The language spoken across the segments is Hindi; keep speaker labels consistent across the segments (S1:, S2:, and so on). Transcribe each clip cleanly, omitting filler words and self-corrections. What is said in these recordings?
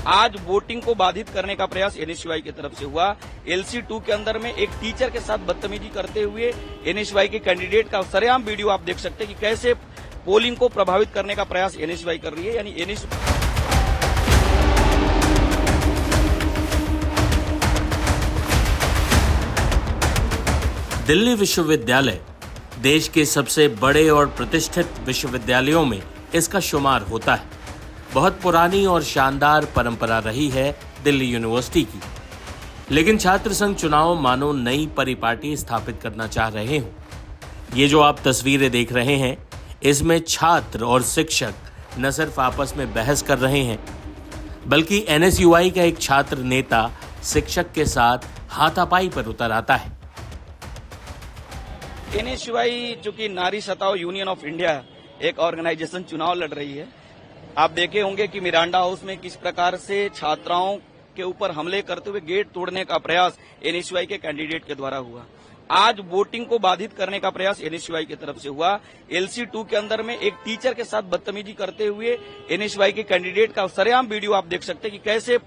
S1: आज वोटिंग को बाधित करने का प्रयास एनएसयूआई की तरफ से हुआ। LC2 के अंदर में एक टीचर के साथ बदतमीजी करते हुए एनएसयूआई के कैंडिडेट का सरेआम वीडियो आप देख सकते हैं कि कैसे पोलिंग को प्रभावित करने का प्रयास एनएसयूआई कर रही है। यानी
S2: दिल्ली विश्वविद्यालय देश के सबसे बड़े और प्रतिष्ठित विश्वविद्यालयों में इसका शुमार होता है। बहुत पुरानी और शानदार परंपरा रही है दिल्ली यूनिवर्सिटी की। लेकिन छात्र संघ चुनाव मानो नई परिपाटी स्थापित करना चाह रहे हो। ये जो आप तस्वीरें देख रहे हैं, इसमें छात्र और शिक्षक न सिर्फ आपस में बहस कर रहे हैं, बल्कि एनएसयूआई का एक छात्र नेता शिक्षक के साथ हाथापाई पर उतर आता है।
S1: एनएसयूआई चूंकि नारी सताओ यूनियन ऑफ इंडिया एक ऑर्गेनाइजेशन चुनाव लड़ रही है। आप देखे होंगे कि मिरांडा हाउस में किस प्रकार से छात्राओं के ऊपर हमले करते हुए गेट तोड़ने का प्रयास एनएसयूआई के कैंडिडेट के द्वारा हुआ। आज वोटिंग को बाधित करने का प्रयास एनएसयूआई की तरफ से हुआ। LC2 के अंदर में एक टीचर के साथ बदतमीजी करते हुए एनएसयूआई के कैंडिडेट का सरेआम वीडियो आप देख सकते हैं कि कैसे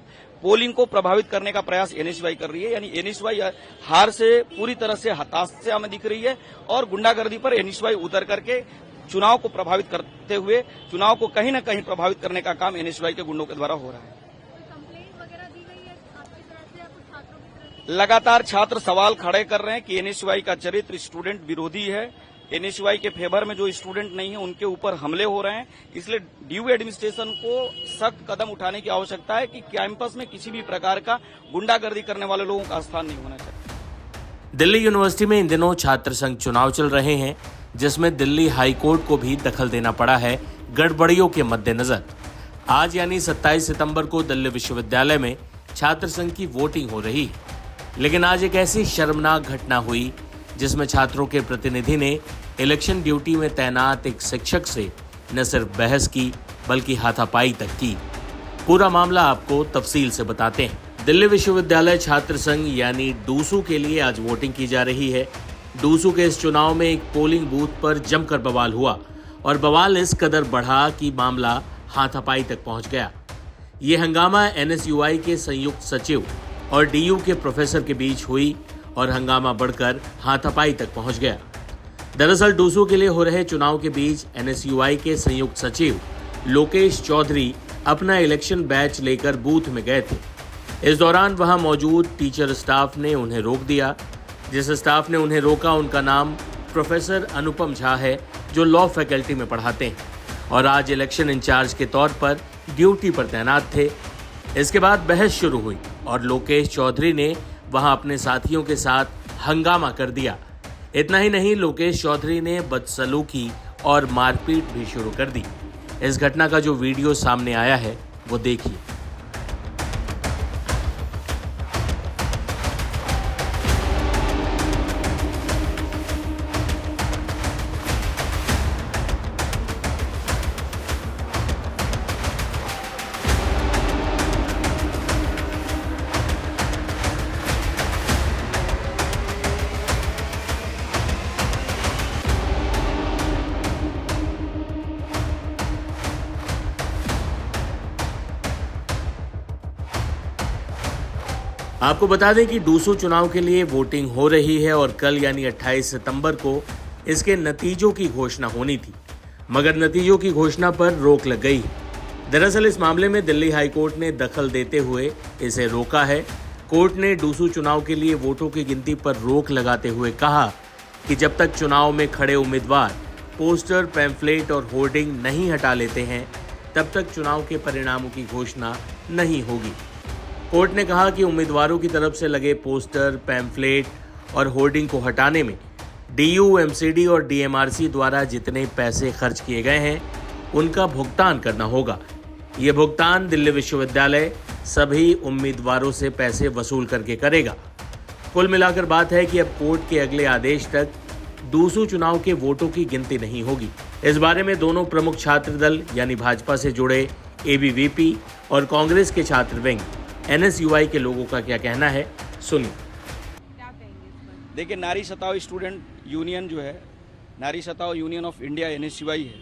S1: पोलिंग को प्रभावित करने का प्रयास एनएसयूआई कर रही है। यानी एनएसयूआई हार से पूरी तरह से हताशा में दिख रही है और गुंडागर्दी पर एनएसयूआई उतर करके चुनाव को प्रभावित करते हुए चुनाव को कहीं न कहीं प्रभावित करने का काम एनएसयूआई के गुंडों के द्वारा हो रहा है। लगातार छात्र सवाल खड़े कर रहे हैं कि एनएसयूआई का चरित्र स्टूडेंट विरोधी है। एनएसयूआई के फेवर में जो स्टूडेंट नहीं है उनके ऊपर हमले हो रहे हैं। इसलिए ड्यू एडमिनिस्ट्रेशन को सख्त कदम उठाने की आवश्यकता है कि कैंपस में किसी भी प्रकार का गुंडागर्दी करने वाले लोगों का स्थान नहीं होना चाहिए।
S2: दिल्ली यूनिवर्सिटी में इन दिनों छात्र संघ चुनाव चल रहे हैं, जिसमें दिल्ली हाई कोर्ट को भी दखल देना पड़ा है गड़बड़ियों के मद्देनजर। आज यानी 27 सितंबर को दिल्ली विश्वविद्यालय में छात्र संघ की वोटिंग हो रही है। लेकिन आज एक ऐसी शर्मनाक घटना हुई जिसमें छात्रों के प्रतिनिधि ने इलेक्शन ड्यूटी में तैनात एक शिक्षक से न सिर्फ बहस की बल्कि हाथापाई तक की। पूरा मामला आपको तफसील से बताते हैं। दिल्ली विश्वविद्यालय छात्र संघ यानी डूसू के लिए आज वोटिंग की जा रही है। डूसू के इस चुनाव में एक पोलिंग बूथ पर जमकर बवाल हुआ और बवाल इस कदर बढ़ा कि मामला हाथापाई तक पहुंच गया। ये हंगामा एनएसयूआई के संयुक्त सचिव और डीयू के प्रोफेसर के बीच हुई और हंगामा बढ़कर हाथापाई तक पहुंच गया। दरअसल डूसू के लिए हो रहे चुनाव के बीच एनएसयूआई के संयुक्त सचिव लोकेश चौधरी अपना इलेक्शन बैच लेकर बूथ में गए थे। इस दौरान वहां मौजूद टीचर स्टाफ ने उन्हें रोक दिया। जिस स्टाफ ने उन्हें रोका उनका नाम प्रोफेसर अनुपम झा है, जो लॉ फैकल्टी में पढ़ाते हैं और आज इलेक्शन इंचार्ज के तौर पर ड्यूटी पर तैनात थे। इसके बाद बहस शुरू हुई और लोकेश चौधरी ने वहां अपने साथियों के साथ हंगामा कर दिया। इतना ही नहीं, लोकेश चौधरी ने बदसलूकी और मारपीट भी शुरू कर दी। इस घटना का जो वीडियो सामने आया है वो देखिए। आपको बता दें कि डूसू चुनाव के लिए वोटिंग हो रही है और कल यानी 28 सितंबर को इसके नतीजों की घोषणा होनी थी, मगर नतीजों की घोषणा पर रोक लग गई। दरअसल इस मामले में दिल्ली हाई कोर्ट ने दखल देते हुए इसे रोका है। कोर्ट ने डूसू चुनाव के लिए वोटों की गिनती पर रोक लगाते हुए कहा कि जब तक चुनाव में खड़े उम्मीदवार पोस्टर, पैम्फलेट और होर्डिंग नहीं हटा लेते हैं, तब तक चुनाव के परिणामों की घोषणा नहीं होगी। कोर्ट ने कहा कि उम्मीदवारों की तरफ से लगे पोस्टर, पैम्फलेट और होर्डिंग को हटाने में डीयू, एमसीडी और डीएमआरसी द्वारा जितने पैसे खर्च किए गए हैं उनका भुगतान करना होगा। ये भुगतान दिल्ली विश्वविद्यालय सभी उम्मीदवारों से पैसे वसूल करके करेगा। कुल मिलाकर बात है कि अब कोर्ट के अगले आदेश तक डूसू चुनाव के वोटों की गिनती नहीं होगी। इस बारे में दोनों प्रमुख छात्र दल यानी भाजपा से जुड़े एबीवीपी और कांग्रेस के छात्र विंग एनएसयूआई के लोगों का क्या कहना है, सुनिए।
S1: देखिए, नारी सताओ स्टूडेंट यूनियन जो है, नारी सताओ यूनियन ऑफ इंडिया एनएसयूआई है।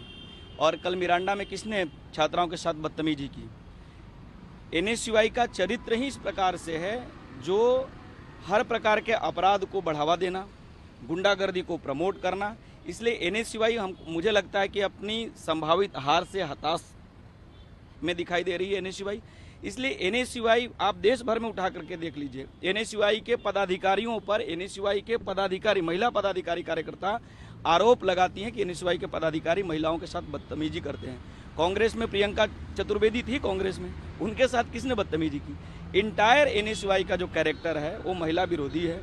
S1: और कल मिरांडा में किसने छात्राओं के साथ बदतमीजी की? एनएसयूआई का चरित्र ही इस प्रकार से है जो हर प्रकार के अपराध को बढ़ावा देना, गुंडागर्दी को प्रमोट करना। इसलिए एनएसयूआई मुझे लगता है कि अपनी संभावित हार से हताश में दिखाई दे रही है एनएसयूआई। इसलिए एनएसयूआई आप देश भर में उठा करके देख लीजिए, एनएसयूआई के पदाधिकारियों पर एनएसयूआई के पदाधिकारी, महिला पदाधिकारी कार्यकर्ता आरोप लगाती हैं कि एनएसयूआई के पदाधिकारी महिलाओं के साथ बदतमीजी करते हैं। कांग्रेस में प्रियंका चतुर्वेदी थी, कांग्रेस में उनके साथ किसने बदतमीजी की? इंटायर एनएसयूआई का जो कैरेक्टर है वो महिला विरोधी है,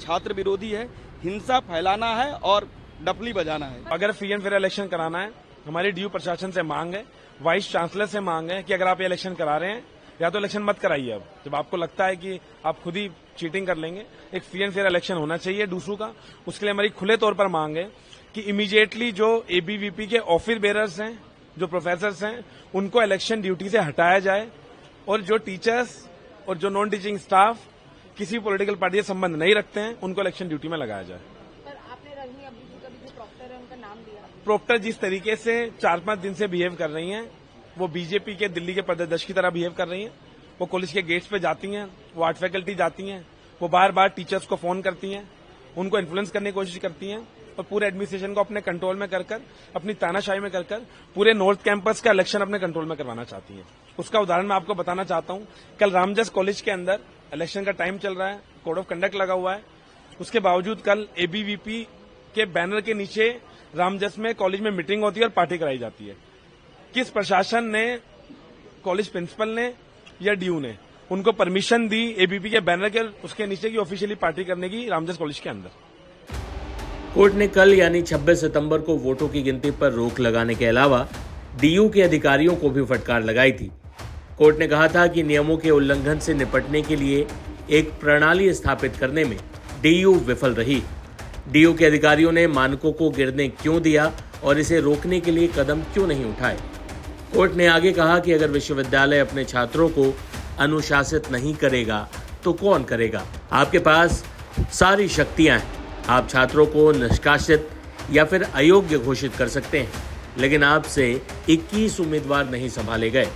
S1: छात्र विरोधी है, हिंसा फैलाना है और डफली बजाना है।
S3: अगर फ्री एंड फेयर इलेक्शन कराना है, हमारी डीयू प्रशासन से मांग है, वाइस चांसलर से मांग है कि अगर आप ये इलेक्शन करा रहे हैं या तो इलेक्शन मत कराइए। अब जब आपको लगता है कि आप खुद ही चीटिंग कर लेंगे, एक फ्री एंड फेयर इलेक्शन होना चाहिए दूसरों का। उसके लिए हमारी खुले तौर पर मांग है कि इमीडिएटली जो एबीवीपी के ऑफिस बेरर्स हैं, जो प्रोफेसर्स हैं, उनको इलेक्शन ड्यूटी से हटाया जाए और जो टीचर्स और जो नॉन टीचिंग स्टाफ किसी पॉलिटिकल पार्टी से संबंध नहीं रखते हैं उनको इलेक्शन ड्यूटी में लगाया जाए।
S4: पर आपने रजनी अब्दुल का भी जो प्रॉक्टर है उनका नाम दिया।
S3: प्रॉक्टर जिस तरीके से 4-5 दिन से बिहेव कर रही हैं, वो बीजेपी के दिल्ली के प्रदेश की तरह बिहेव कर रही हैं। वो कॉलेज के गेट्स पे जाती हैं, वो आर्ट फैकल्टी जाती हैं, वो बार बार टीचर्स को फोन करती हैं, उनको इन्फ्लुएंस करने की कोशिश करती हैं और पूरे एडमिनिस्ट्रेशन को अपने कंट्रोल में कर अपनी तानाशाही में कर पूरे नॉर्थ कैंपस का इलेक्शन अपने कंट्रोल में करवाना चाहती हैं। उसका उदाहरण मैं आपको बताना चाहता हूं। कल रामजस कॉलेज के अंदर इलेक्शन का टाइम चल रहा है, कोड ऑफ कंडक्ट लगा हुआ है, उसके बावजूद कल एबीवीपी के बैनर के नीचे रामजस में कॉलेज में मीटिंग होती है और पार्टी कराई जाती है। किस प्रशासन ने, कॉलेज प्रिंसिपल ने या डीयू ने उनको परमिशन दी एबीवीपी के बैनर के उसके नीचे की ऑफिशियली पार्टी करने की रामजस कॉलेज के अंदर?
S2: कोर्ट ने कल यानी 26 सितंबर को वोटों की गिनती पर रोक लगाने के अलावा डीयू के अधिकारियों को भी फटकार लगाई थी। कोर्ट ने कहा था कि नियमों के उल्लंघन से निपटने के लिए एक प्रणाली स्थापित करने में डीयू विफल रही। डीयू के अधिकारियों ने मानकों को गिरने क्यों दिया और इसे रोकने के लिए कदम क्यों नहीं उठाए। कोर्ट ने आगे कहा कि अगर विश्वविद्यालय अपने छात्रों को अनुशासित नहीं करेगा तो कौन करेगा? आपके पास सारी शक्तियां हैं, आप छात्रों को निष्कासित या फिर अयोग्य घोषित कर सकते हैं, लेकिन आपसे 21 उम्मीदवार नहीं संभाले गए,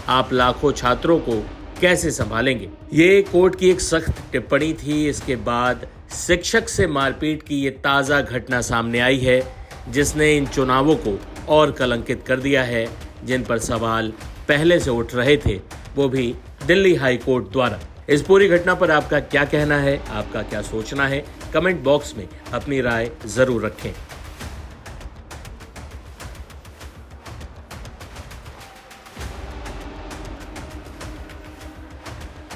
S2: आप लाखों छात्रों को कैसे संभालेंगे? ये कोर्ट की एक सख्त टिप्पणी थी। इसके बाद शिक्षक से मारपीट की ये ताज़ा घटना सामने आई है जिसने इन चुनावों को और कलंकित कर दिया है, जिन पर सवाल पहले से उठ रहे थे, वो भी दिल्ली हाई कोर्ट द्वारा। इस पूरी घटना पर आपका क्या कहना है, आपका क्या सोचना है? कमेंट बॉक्स में अपनी राय जरूर रखें।